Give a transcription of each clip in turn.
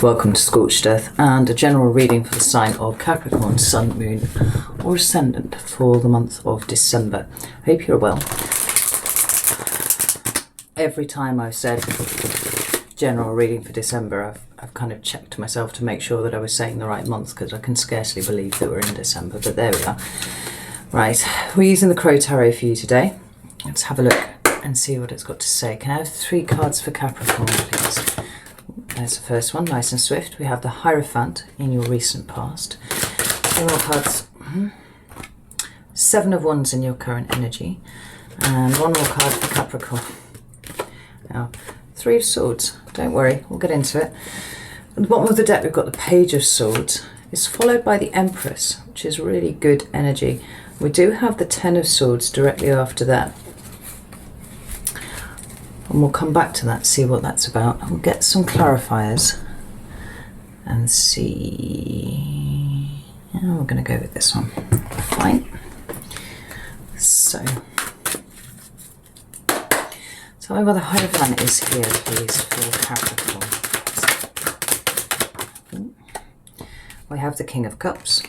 Welcome to Scorched Earth and a general reading for the sign of Capricorn, Sun, Moon or Ascendant for the month of December. I hope you're well. Every time I've said general reading for December, I've kind of checked myself to make sure that I was saying the right month, because I can scarcely believe that we're in December, but there we are. Right, we're using the Crow Tarot for you today. Let's have a look and see what it's got to say. Can I have 3 cards for Capricorn, please? There's the first one, nice and swift. We have the Hierophant in your recent past. 2 more cards. 7 of Wands in your current energy. And 1 more card for Capricorn. Now, 3 of Swords. Don't worry, we'll get into it. At the bottom of the deck, we've got the Page of Swords. It's followed by the Empress, which is really good energy. We do have the 10 of Swords directly after that. And we'll come back to that, see what that's about. We'll get some clarifiers and see. Oh, we're going to go with this one. Fine. So, tell me where the Hierophant is here, please, for Capricorn. We have the King of Cups.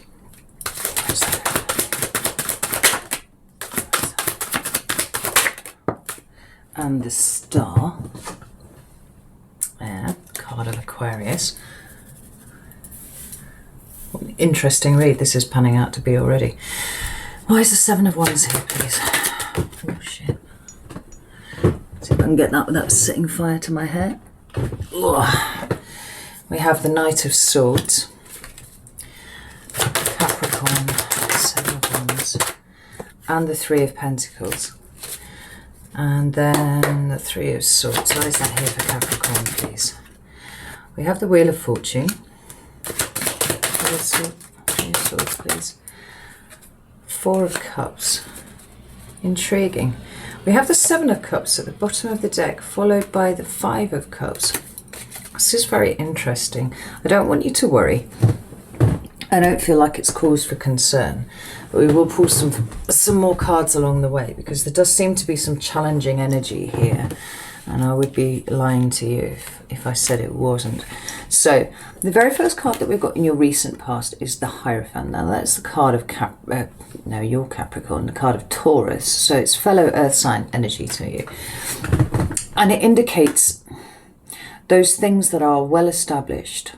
And the Star. Yeah, card of Aquarius. What an interesting read this is panning out to be already. Why is the 7 of Wands here, please? Oh shit. See if I can get that without setting fire to my hair. Ugh. We have the Knight of Swords. Capricorn, 7 of Wands. And the 3 of Pentacles. And then the 3 of Swords. Why is that here for Capricorn, please? We have the Wheel of Fortune. 3 of Swords, please. 4 of Cups. Intriguing. We have the 7 of Cups at the bottom of the deck, followed by the 5 of Cups. This is very interesting. I don't want you to worry. I don't feel like it's cause for concern, but we will pull some more cards along the way, because there does seem to be some challenging energy here, and I would be lying to you if I said it wasn't. So the very first card that we've got in your recent past is the Hierophant. Now that's the card of your Capricorn, the card of Taurus, so it's fellow earth sign energy to you, and it indicates those things that are well established,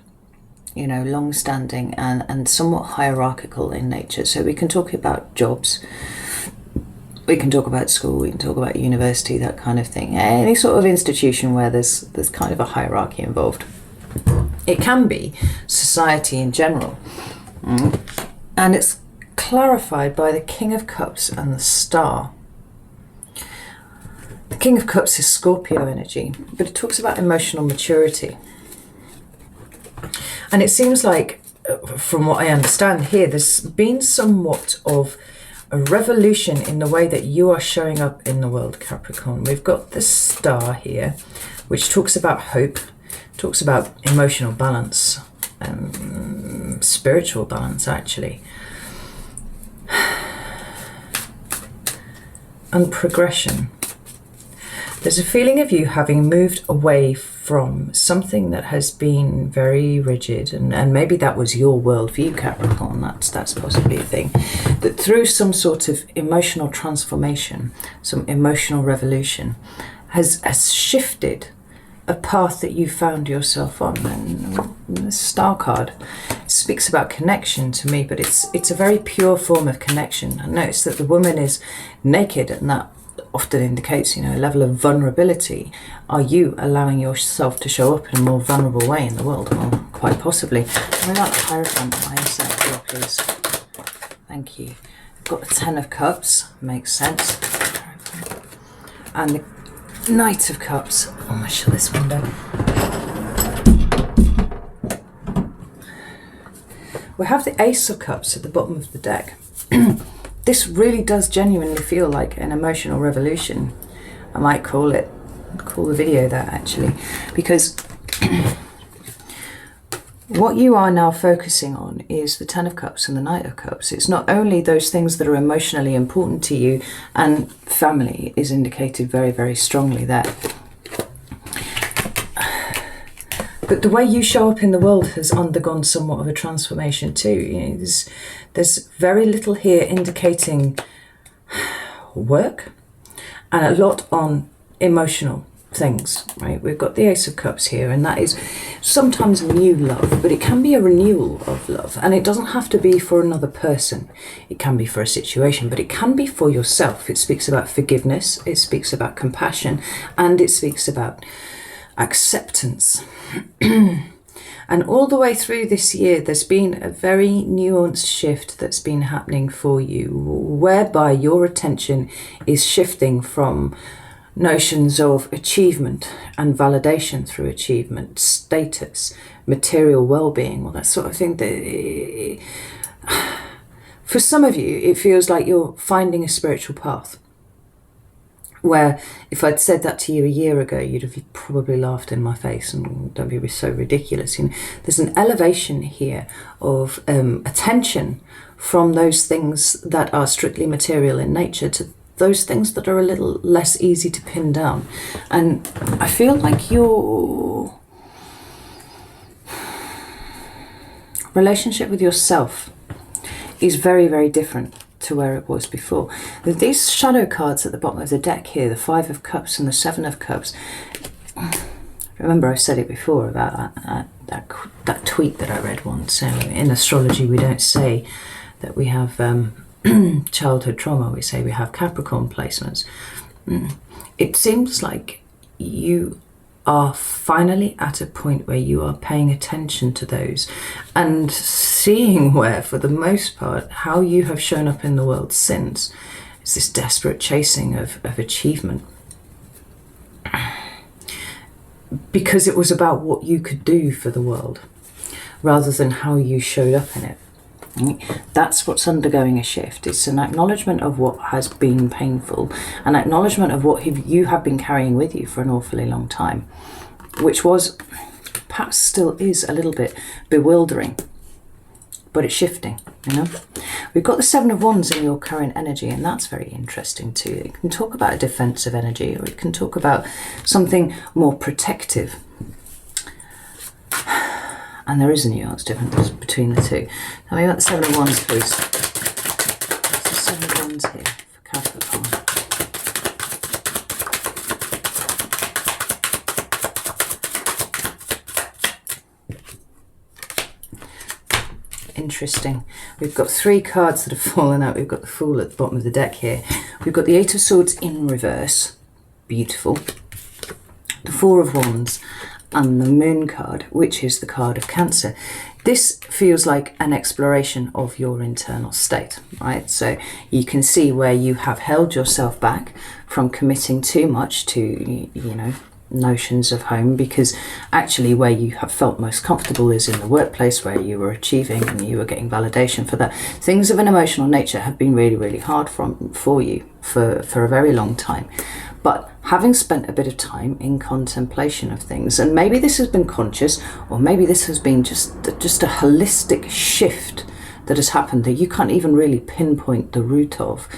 you know, long-standing and somewhat hierarchical in nature. So we can talk about jobs, we can talk about school, we can talk about university, that kind of thing. Any sort of institution where there's kind of a hierarchy involved. It can be society in general. And it's clarified by the King of Cups and the Star. The King of Cups is Scorpio energy, but it talks about emotional maturity. And it seems like, from what I understand here, there's been somewhat of a revolution in the way that you are showing up in the world, Capricorn. We've got the Star here, which talks about hope, talks about emotional balance, spiritual balance, actually, and progression. There's a feeling of you having moved away from something that has been very rigid, and maybe that was your worldview, Capricorn, that's possibly a thing, that through some sort of emotional transformation, some emotional revolution, has shifted a path that you found yourself on. And the Star card speaks about connection to me, but it's a very pure form of connection. I notice that the woman is naked, and that often indicates, you know, a level of vulnerability. Are you allowing yourself to show up in a more vulnerable way in the world? Well, quite possibly. I like the Hierophant. Why is that here, please? Thank you. I've got the 10 of Cups. Makes sense. And the Knight of Cups. Oh, I'm going to shut this window. We have the Ace of Cups at the bottom of the deck. This really does genuinely feel like an emotional revolution. I might call the video that, actually, because what you are now focusing on is the 10 of Cups and the Knight of Cups. It's not only those things that are emotionally important to you, and family is indicated very, very strongly there. But the way you show up in the world has undergone somewhat of a transformation too. You know, there's very little here indicating work, and a lot on emotional things, right? We've got the Ace of Cups here, and that is sometimes new love, but it can be a renewal of love, and it doesn't have to be for another person. It can be for a situation, but it can be for yourself. It speaks about forgiveness, it speaks about compassion, and it speaks about acceptance. And all the way through this year, there's been a very nuanced shift that's been happening for you, whereby your attention is shifting from notions of achievement and validation through achievement, status, material well-being, all that sort of thing. For some of you, it feels like you're finding a spiritual path, where if I'd said that to you a year ago, you'd have probably laughed in my face and don't be so ridiculous. You know, there's an elevation here of attention from those things that are strictly material in nature to those things that are a little less easy to pin down. And I feel like your relationship with yourself is very, very different to where it was before. These shadow cards at the bottom of the deck here, the Five of Cups and the Seven of Cups, remember I've said it before about that tweet that I read once. In astrology we don't say that we have childhood trauma, we say we have Capricorn placements. It seems like you are finally at a point where you are paying attention to those and seeing where, for the most part, how you have shown up in the world since is this desperate chasing of achievement. Because it was about what you could do for the world rather than how you showed up in it. That's what's undergoing a shift. It's an acknowledgement of what has been painful, an acknowledgement of what you have been carrying with you for an awfully long time, which was, perhaps still is, a little bit bewildering, but it's shifting, you know. We've got the Seven of Wands in your current energy, and that's very interesting too. It can talk about a defensive energy, or it can talk about something more protective. And there is a nuance difference between the two. Tell me about the Seven of Wands, please. What's the Seven of Wands here for Capricorn? Interesting. We've got three cards that have fallen out. We've got the Fool at the bottom of the deck here. We've got the Eight of Swords in reverse. Beautiful. The Four of Wands. And the Moon card, which is the card of Cancer. This feels like an exploration of your internal state, right? So you can see where you have held yourself back from committing too much to, you know, notions of home, because actually where you have felt most comfortable is in the workplace, where you were achieving and you were getting validation for that. Things of an emotional nature have been really, really hard for you for a very long time. But having spent a bit of time in contemplation of things, and maybe this has been conscious, or maybe this has been just a holistic shift that has happened that you can't even really pinpoint the root of.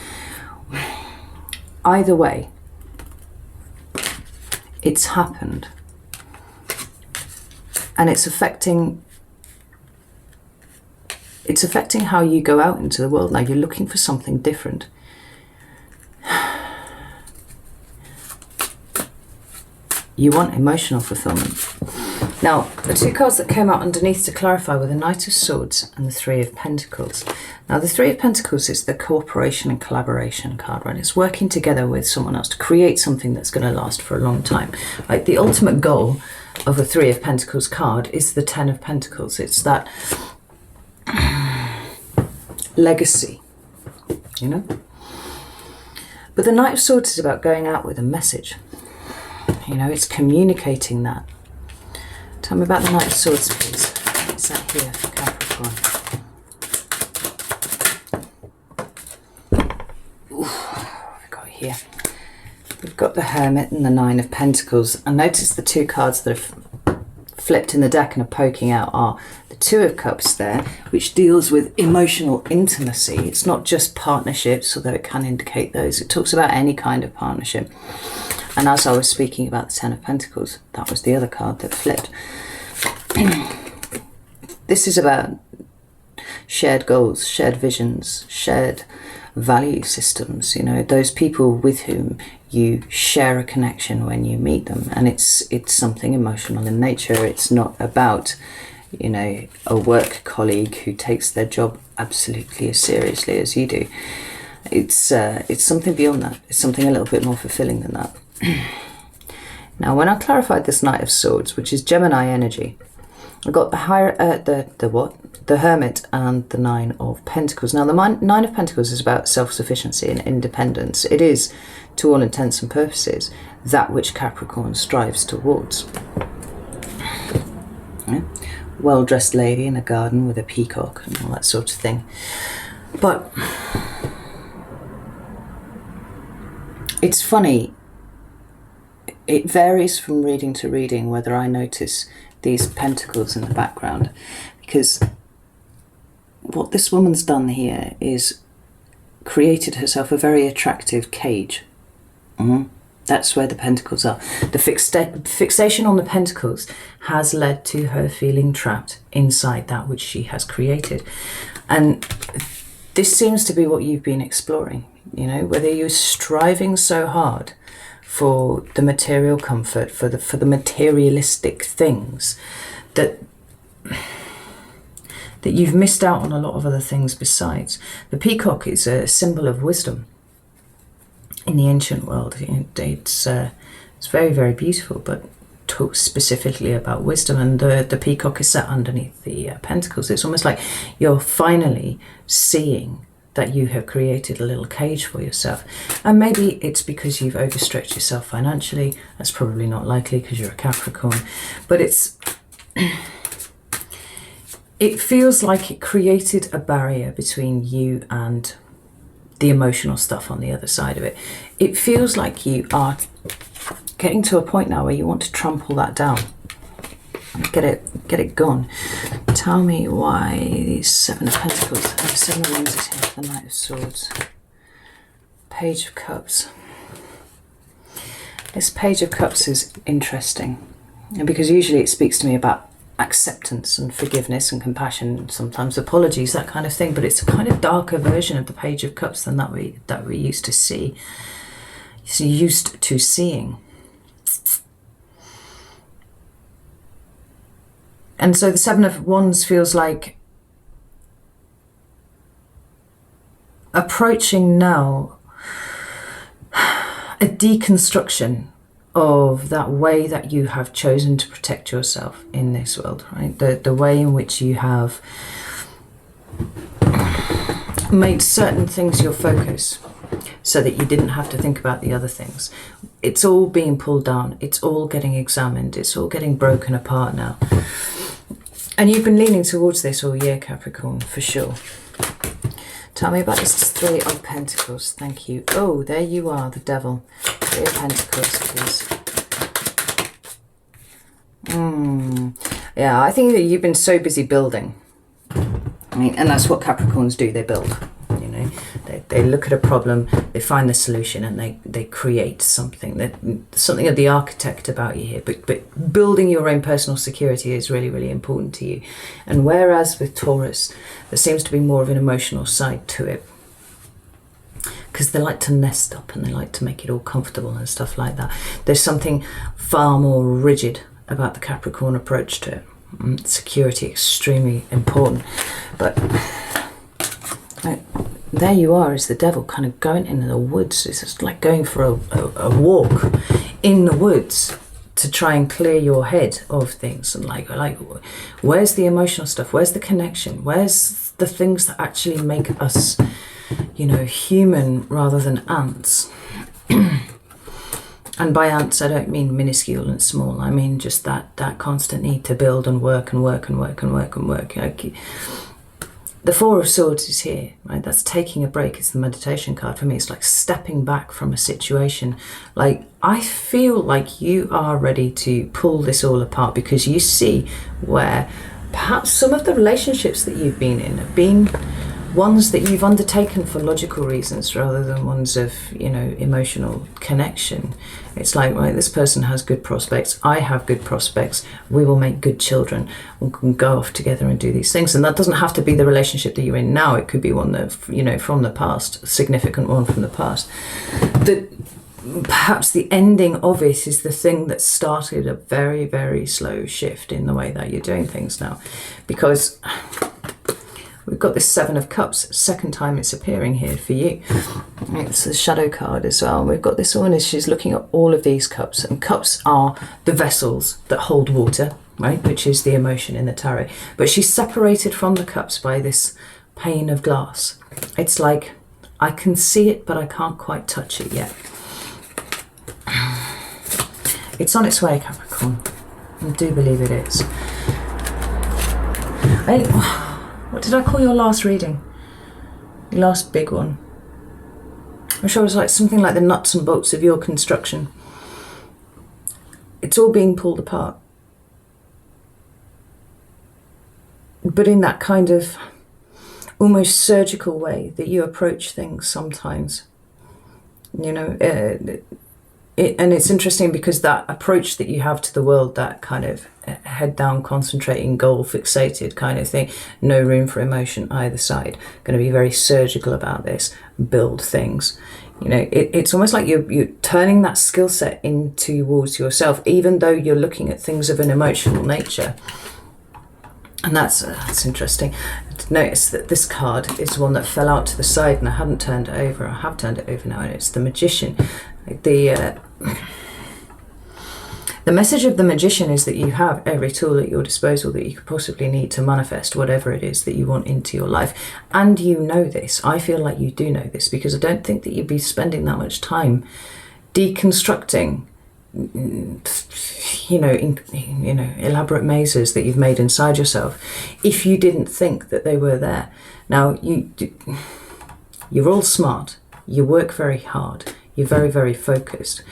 Either way, it's happened. And it's affecting how you go out into the world. Now you're looking for something different. You want emotional fulfillment. Now, the two cards that came out underneath to clarify were the Knight of Swords and the Three of Pentacles. Now, the Three of Pentacles is the cooperation and collaboration card, right? It's working together with someone else to create something that's going to last for a long time. Like, the ultimate goal of a Three of Pentacles card is the Ten of Pentacles. It's that legacy, you know? But the Knight of Swords is about going out with a message. You know, it's communicating that. Tell me about the Knight of Swords, please. What's that here for Capricorn? Ooh, what have we got here? We've got the Hermit and the Nine of Pentacles. And notice the two cards that have flipped in the deck and are poking out are the Two of Cups there, which deals with emotional intimacy. It's not just partnerships, although it can indicate those. It talks about any kind of partnership. And as I was speaking about the Ten of Pentacles, that was the other card that flipped. This is about shared goals, shared visions, shared value systems, you know, those people with whom you share a connection when you meet them. And it's something emotional in nature. It's not about, you know, a work colleague who takes their job absolutely as seriously as you do. It's something beyond that. It's something a little bit more fulfilling than that. Now, when I clarified this Knight of Swords, which is Gemini energy, I got the Hermit and the Nine of Pentacles. Now, the Nine of Pentacles is about self-sufficiency and independence. It is, to all intents and purposes, that which Capricorn strives towards. Yeah. Well-dressed lady in a garden with a peacock and all that sort of thing. But it's funny. It varies from reading to reading whether I notice these pentacles in the background, because what this woman's done here is created herself a very attractive cage. That's where the pentacles are. The fixation on the pentacles has led to her feeling trapped inside that which she has created. And this seems to be what you've been exploring, you know, whether you're striving so hard for the material comfort, for the materialistic things, that you've missed out on a lot of other things besides. The peacock is a symbol of wisdom in the ancient world. It's very, very beautiful, but talks specifically about wisdom. And the peacock is set underneath the pentacles. It's almost like you're finally seeing that you have created a little cage for yourself. And maybe it's because you've overstretched yourself financially. That's probably not likely because you're a Capricorn. But it feels like it created a barrier between you and the emotional stuff on the other side of it. It feels like you are getting to a point now where you want to trample that down. Get it gone. Tell me why these Seven of Pentacles, Seven of Wands is here for the Knight of Swords. Page of Cups. This Page of Cups is interesting, and because usually it speaks to me about acceptance and forgiveness and compassion, sometimes apologies, that kind of thing, but it's a kind of darker version of the Page of Cups than that we used to see. Used to seeing. And so the Seven of Wands feels like approaching now a deconstruction of that way that you have chosen to protect yourself in this world, right? The way in which you have made certain things your focus so that you didn't have to think about the other things. It's all being pulled down. It's all getting examined. It's all getting broken apart now. And you've been leaning towards this all year, Capricorn, for sure. Tell me about this Three of Pentacles. Thank you. Oh, there you are, the Devil. Three of Pentacles, please. Yeah, I think that you've been so busy building. I mean, and that's what Capricorns do. They build. You know, they look at a problem, they find the solution, and they create something. Something of the architect about you here. But building your own personal security is really, really important to you. And whereas with Taurus, there seems to be more of an emotional side to it, because they like to nest up and they like to make it all comfortable and stuff like that. There's something far more rigid about the Capricorn approach to it. Security, extremely important. But there you are, as the Devil, kind of going into the woods. It's just like going for a walk in the woods to try and clear your head of things. And like where's the emotional stuff? Where's the connection? Where's the things that actually make us, you know, human rather than ants? And by ants, I don't mean minuscule and small. I mean just that constant need to build and work and work and work and work and work. Like, the Four of Swords is here, right? That's taking a break. It's the meditation card for me. It's like stepping back from a situation. Like, I feel like you are ready to pull this all apart, because you see where perhaps some of the relationships that you've been in have been ones that you've undertaken for logical reasons rather than ones of, you know, emotional connection. It's like, right, this person has good prospects, I have good prospects, we will make good children, we can go off together and do these things. And that doesn't have to be the relationship that you're in now. It could be one that, you know, from the past, a significant one from the past. That perhaps the ending of it is the thing that started a very, very slow shift in the way that you're doing things now. Because we've got this Seven of Cups, second time it's appearing here for you. It's a shadow card as well. We've got this one, she's looking at all of these cups, and cups are the vessels that hold water, right, which is the emotion in the tarot. But she's separated from the cups by this pane of glass. It's like, I can see it, but I can't quite touch it yet. It's on its way, Capricorn. I do believe it is. What did I call your last reading? Your last big one? I'm sure it was like something like the nuts and bolts of your construction. It's all being pulled apart. But in that kind of almost surgical way that you approach things sometimes. You know, and it's interesting because that approach that you have to the world, that kind of head down, concentrating, goal fixated kind of thing, no room for emotion either side, going to be very surgical about this, build things. You know, it's almost like you're turning that skill set in towards yourself, even though you're looking at things of an emotional nature. And that's interesting. Notice that this card is one that fell out to the side and I hadn't turned it over. I have turned it over now, and it's the Magician. The message of the Magician is that you have every tool at your disposal that you could possibly need to manifest whatever it is that you want into your life. And you know this. I feel like you do know this, because I don't think that you'd be spending that much time deconstructing, elaborate mazes that you've made inside yourself if you didn't think that they were there. Now, you're all smart. You work very hard. You're very, very focused.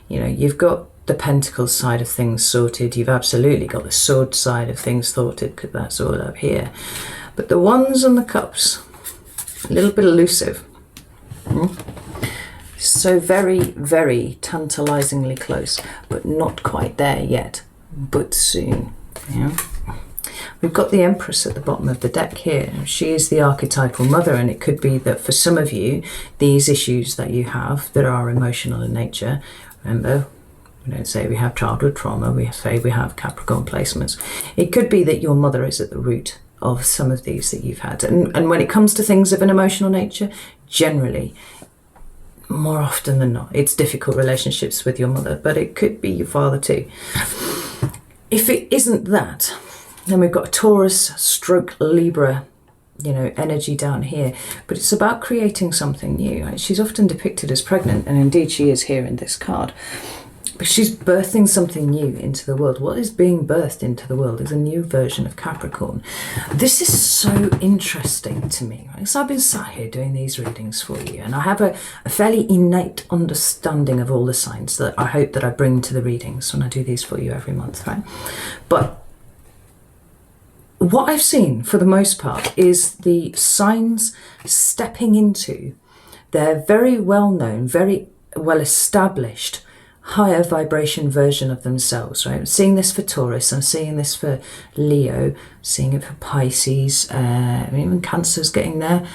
You know, you've got the Pentacles side of things sorted. You've absolutely got the Sword side of things sorted, because that's all up here. But the Wands and the Cups, a little bit elusive. So very, very tantalizingly close, but not quite there yet, but soon. Yeah. We've got the Empress at the bottom of the deck here. She is the archetypal mother, and it could be that for some of you, these issues that you have that are emotional in nature, remember, we don't say we have childhood trauma, we say we have Capricorn placements. It could be that your mother is at the root of some of these that you've had. And when it comes to things of an emotional nature, generally, more often than not, it's difficult relationships with your mother, but it could be your father too. If it isn't that, then we've got a Taurus stroke Libra, you know, energy down here, but it's about creating something new. Right? She's often depicted as pregnant, and indeed she is here in this card. But she's birthing something new into the world. What is being birthed into the world is a new version of Capricorn. This is so interesting to me, right? So I've been sat here doing these readings for you, and I have a fairly innate understanding of all the signs that I hope that I bring to the readings when I do these for you every month, right? But what I've seen, for the most part, is the signs stepping into their very well-known, very well-established, higher vibration version of themselves, right? I'm seeing this for Taurus, I'm seeing this for Leo, I'm seeing it for Pisces, even Cancer's getting there,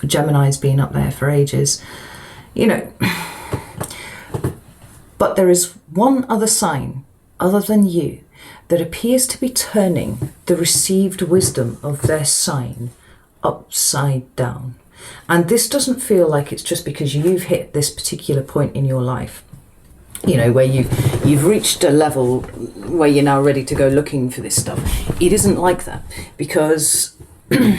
Gemini's been up there for ages, you know. But there is one other sign, other than you, that appears to be turning the received wisdom of their sign upside down. And this doesn't feel like it's just because you've hit this particular point in your life, you know, where you've reached a level where you're now ready to go looking for this stuff. It isn't like that, because the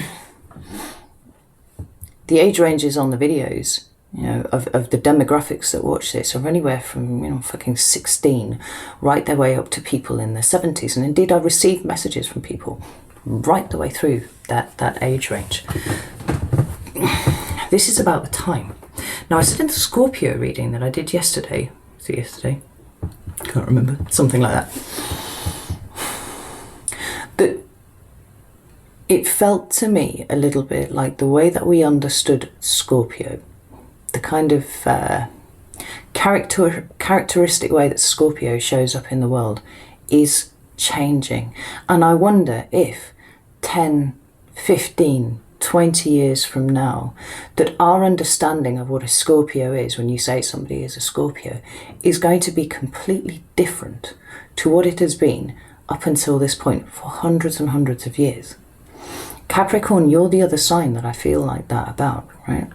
age ranges on the videos, you know, of the demographics that watch this are anywhere from, you know, fucking 16 right their way up to people in their 70s. And indeed, I received messages from people right the way through that age range. This is about the time. Now, I said in the Scorpio reading that I did yesterday, was it yesterday? Can't remember, something like that, that it felt to me a little bit like the way that we understood Scorpio, the kind of characteristic way that Scorpio shows up in the world is changing. And I wonder if 10, 15, 20 years from now, that our understanding of what a Scorpio is, when you say somebody is a Scorpio, is going to be completely different to what it has been up until this point for hundreds and hundreds of years. Capricorn, you're the other sign that I feel like that about, right?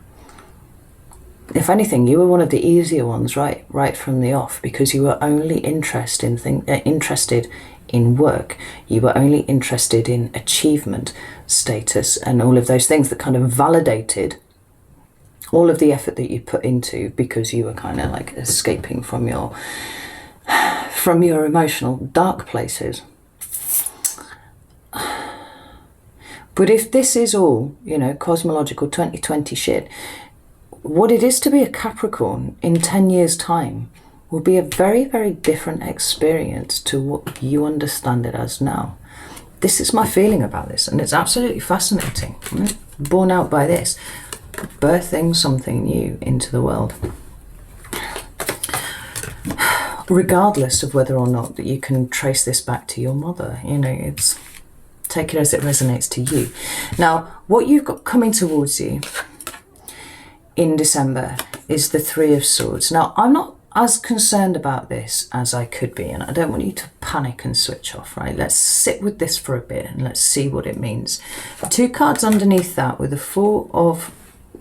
If anything, you were one of the easier ones right from the off, because you were only interested in work. You were only interested in achievement, status, and all of those things that kind of validated all of the effort that you put into, because you were kind of like escaping from your emotional dark places. But if this is all, cosmological 2020 shit, what it is to be a Capricorn in 10 years' time will be a very, very different experience to what you understand it as now. This is my feeling about this, and it's absolutely fascinating. Born out by this, birthing something new into the world. Regardless of whether or not that you can trace this back to your mother, it's take it as it resonates to you. Now, what you've got coming towards you in December is the Three of Swords. Now, I'm not as concerned about this as I could be, and I don't want you to panic and switch off, right? Let's sit with this for a bit and let's see what it means. Two cards underneath that with the Four of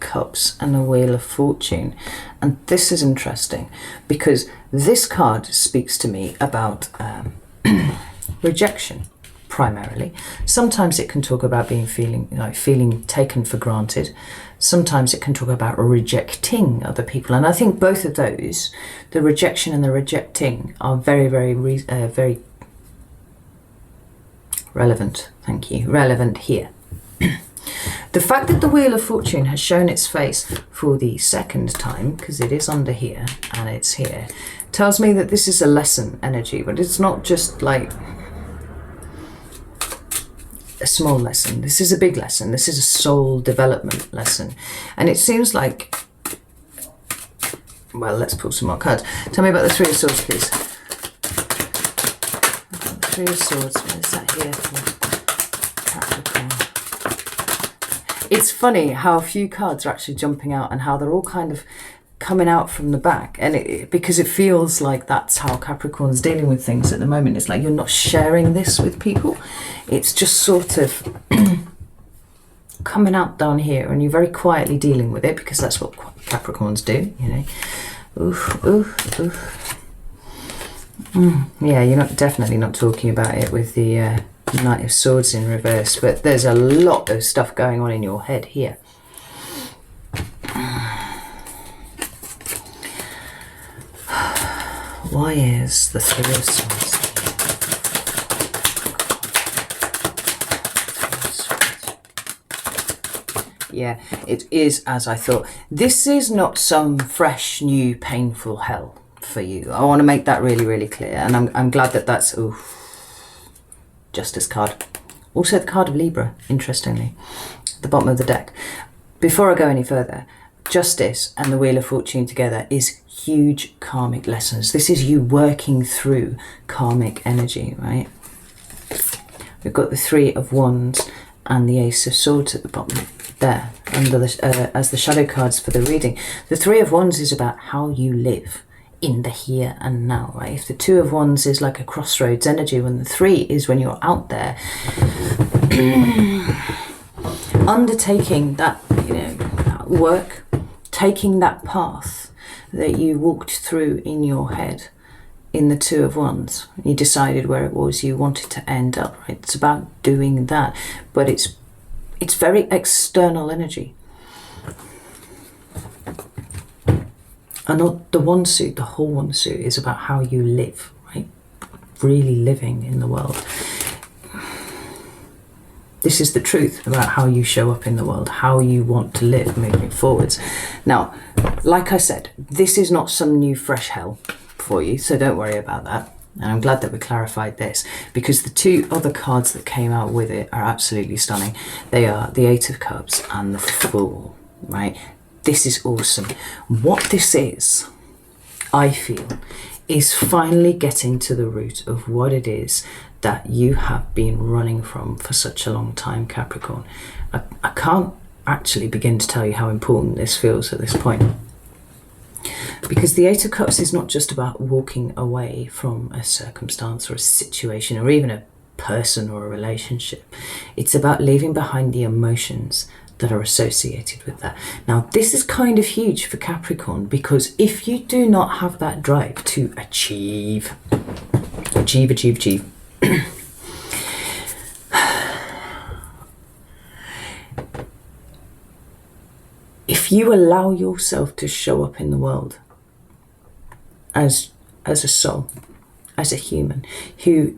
Cups and the Wheel of Fortune. And this is interesting because this card speaks to me about rejection. Primarily. Sometimes it can talk about feeling taken for granted. Sometimes it can talk about rejecting other people. And I think both of those, the rejection and the rejecting, are very, very, very relevant. Thank you. Relevant here. The fact that the Wheel of Fortune has shown its face for the second time, because it is under here and it's here, tells me that this is a lesson energy, but it's not just like a small lesson. This is a big lesson. This is a soul development lesson. And it seems like, well, let's pull some more cards. Tell me about the Three of Swords, please. The Three of Swords, what is that here for Capricorn? It's funny how a few cards are actually jumping out and how they're all kind of coming out from the back, and because it feels like that's how Capricorn's dealing with things at the moment. It's like you're not sharing this with people, it's just sort of coming out down here, and you're very quietly dealing with it, because that's what Capricorns do, Oof, oof, oof. Yeah, you're definitely not talking about it with the Knight of Swords in reverse, but there's a lot of stuff going on in your head here. Why is the Three of Swords? Yeah, it is as I thought. This is not some fresh, new, painful hell for you. I want to make that really, really clear. And I'm glad that that's... Ooh, Justice card. Also the card of Libra, interestingly, at the bottom of the deck. Before I go any further, Justice and the Wheel of Fortune together is huge karmic lessons. This is you working through karmic energy, right? We've got the Three of Wands and the Ace of Swords at the bottom there, under the, as the shadow cards for the reading. The Three of Wands is about how you live in the here and now, right? If the Two of Wands is like a crossroads energy, when the Three is when you're out there undertaking that, work, taking that path that you walked through in your head in the Two of Wands. You decided where it was you wanted to end up, right? It's about doing that, but it's very external energy. And not the one suit, the whole one suit is about how you live, right? Really living in the world. This is the truth about how you show up in the world, how you want to live moving forwards. Now, like I said, this is not some new fresh hell for you, so don't worry about that. And I'm glad that we clarified this, because the two other cards that came out with it are absolutely stunning. They are the Eight of Cups and the Fool, right? This is awesome. What this is, I feel, is finally getting to the root of what it is that you have been running from for such a long time, Capricorn. I can't actually begin to tell you how important this feels at this point. Because the Eight of Cups is not just about walking away from a circumstance or a situation or even a person or a relationship. It's about leaving behind the emotions that are associated with that. Now, this is kind of huge for Capricorn, because if you do not have that drive to achieve, if you allow yourself to show up in the world as a soul, as a human who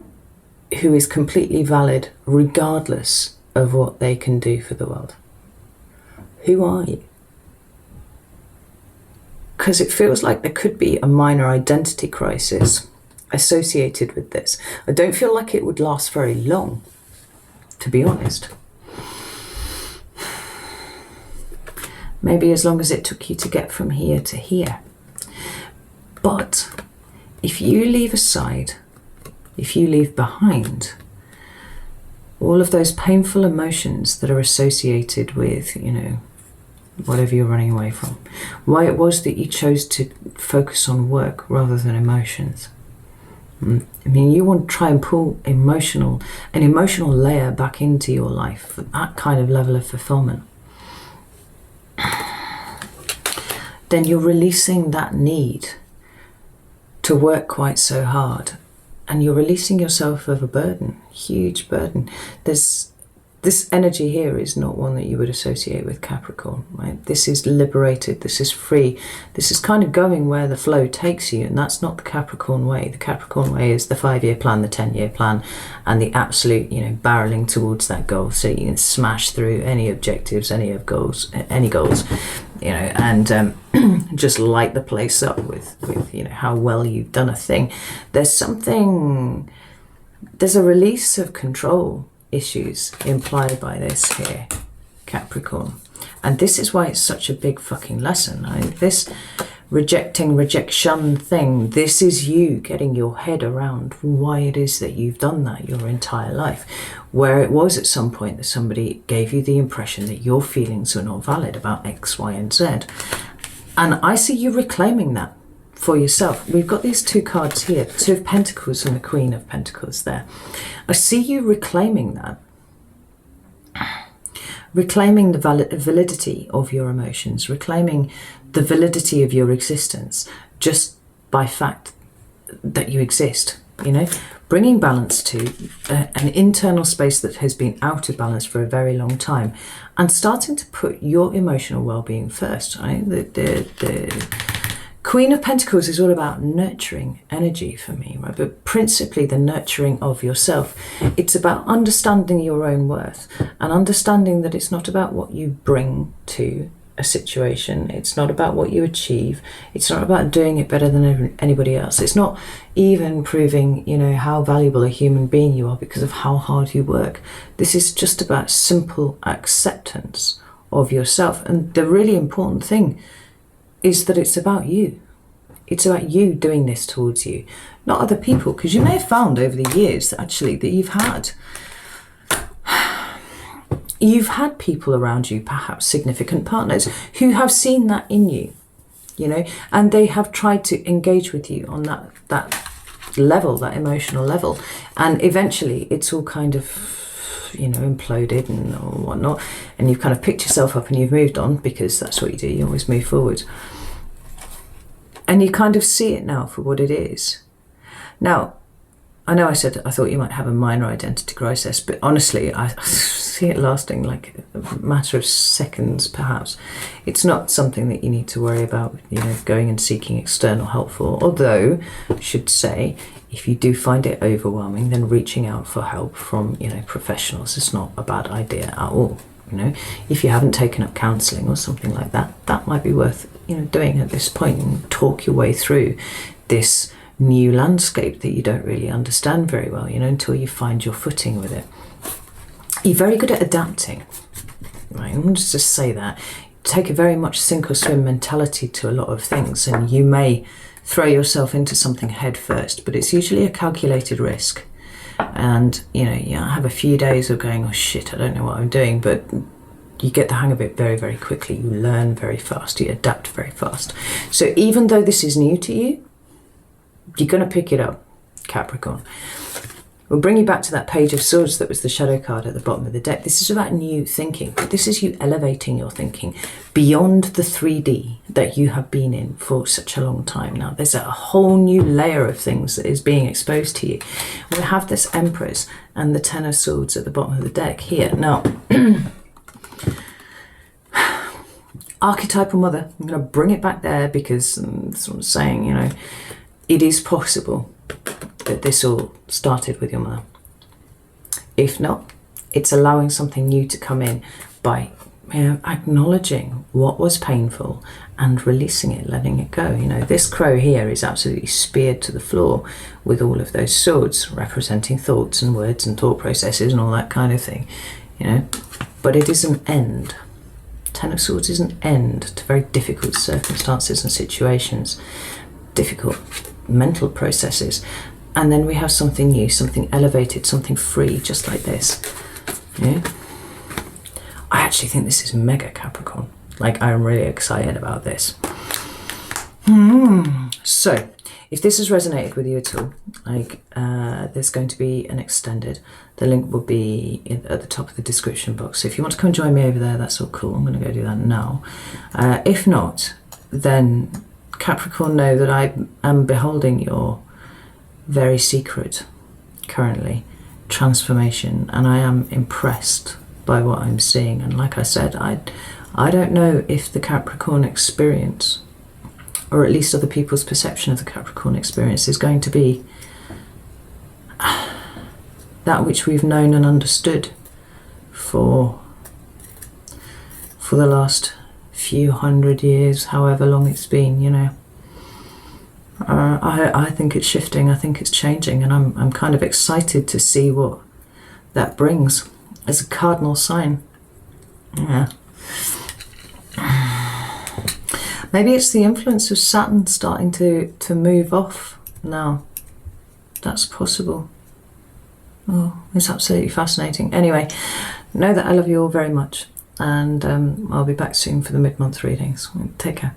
is completely valid regardless of what they can do for the world, who are you? Because it feels like there could be a minor identity crisis associated with this. I don't feel like it would last very long, to be honest. Maybe as long as it took you to get from here to here. But if you leave aside, if you leave behind all of those painful emotions that are associated with, you know, whatever you're running away from, why it was that you chose to focus on work rather than emotions. I mean, you want to try and pull an emotional layer back into your life for that kind of level of fulfillment. Then you're releasing that need to work quite so hard, and you're releasing yourself of a burden, huge burden. This energy here is not one that you would associate with Capricorn, right? This is liberated, this is free, this is kind of going where the flow takes you, and that's not the Capricorn way. The Capricorn way is the 5-year plan, the 10-year plan, and the absolute, you know, barreling towards that goal, so you can smash through any objectives, any goals, you know, and just light the place up with, you know, how well you've done a thing. There's a release of control issues implied by this here, Capricorn. And this is why it's such a big fucking lesson. This rejection thing, this is you getting your head around why it is that you've done that your entire life, where it was at some point that somebody gave you the impression that your feelings were not valid about X, Y, and Z. And I see you reclaiming that for yourself. We've got these two cards here, the Two of Pentacles and the Queen of Pentacles there. I see you reclaiming that. Reclaiming the validity of your emotions, reclaiming the validity of your existence just by fact that you exist, you know, bringing balance to an internal space that has been out of balance for a very long time, and starting to put your emotional well-being first, right? The Queen of Pentacles is all about nurturing energy for me, right? But principally the nurturing of yourself. It's about understanding your own worth and understanding that it's not about what you bring to a situation. It's not about what you achieve. It's not about doing it better than anybody else. It's not even proving, you know, how valuable a human being you are because of how hard you work. This is just about simple acceptance of yourself. And the really important thing is that it's about you. It's about you doing this towards you, not other people, because you may have found over the years that actually that you've had people around you, perhaps significant partners, who have seen that in you, you know, and they have tried to engage with you on that level, that emotional level, and eventually it's all kind of, you know, imploded and whatnot, and you've kind of picked yourself up and you've moved on, because that's what you do, you always move forward. And you kind of see it now for what it is. Now, I know I said I thought you might have a minor identity crisis, but honestly, I see it lasting like a matter of seconds, perhaps. It's not something that you need to worry about, you know, going and seeking external help for. Although, I should say, if you do find it overwhelming, then reaching out for help from, you know, professionals is not a bad idea at all. You know, if you haven't taken up counselling or something like that, that might be worth, you know, doing at this point, and talk your way through this new landscape that you don't really understand very well, you know, until you find your footing with it. You're very good at adapting, right? I'm going to just say that. Take a very much sink or swim mentality to a lot of things, and you may throw yourself into something head first, but it's usually a calculated risk. And, you know, you have a few days of going, oh shit, I don't know what I'm doing, but you get the hang of it very, very quickly. You learn very fast, you adapt very fast. So even though this is new to you, you're going to pick it up, Capricorn. We'll bring you back to that Page of Swords that was the shadow card at the bottom of the deck. This is about new thinking. This is you elevating your thinking beyond the 3D that you have been in for such a long time now. There's a whole new layer of things that is being exposed to you. We have this Empress and the Ten of Swords at the bottom of the deck here. Now, archetypal mother, I'm going to bring it back there because that's what I'm saying, you know, it is possible that this all started with your mother. If not, it's allowing something new to come in by, you know, acknowledging what was painful and releasing it, letting it go. You know, this crow here is absolutely speared to the floor with all of those swords representing thoughts and words and thought processes and all that kind of thing, you know, but it is an end. Ten of Swords is an end to very difficult circumstances and situations, difficult mental processes. And then we have something new, something elevated, something free, just like this. Yeah. I actually think this is mega, Capricorn. Like, I'm really excited about this. So, if this has resonated with you at all, like, there's going to be an extended. The link will be at the top of the description box. So if you want to come and join me over there, that's all cool. I'm going to go do that now. If not, then Capricorn, know that I am beholding your very secret, currently, transformation, and I am impressed by what I'm seeing. And like I said, I don't know if the Capricorn experience, or at least other people's perception of the Capricorn experience, is going to be that which we've known and understood for the last few hundred years, however long it's been, you know. I think it's shifting, I think it's changing, and I'm kind of excited to see what that brings as a cardinal sign. Yeah. Maybe it's the influence of Saturn starting to move off now. That's possible. Oh, it's absolutely fascinating. Anyway, know that I love you all very much, and I'll be back soon for the mid-month readings. Take care.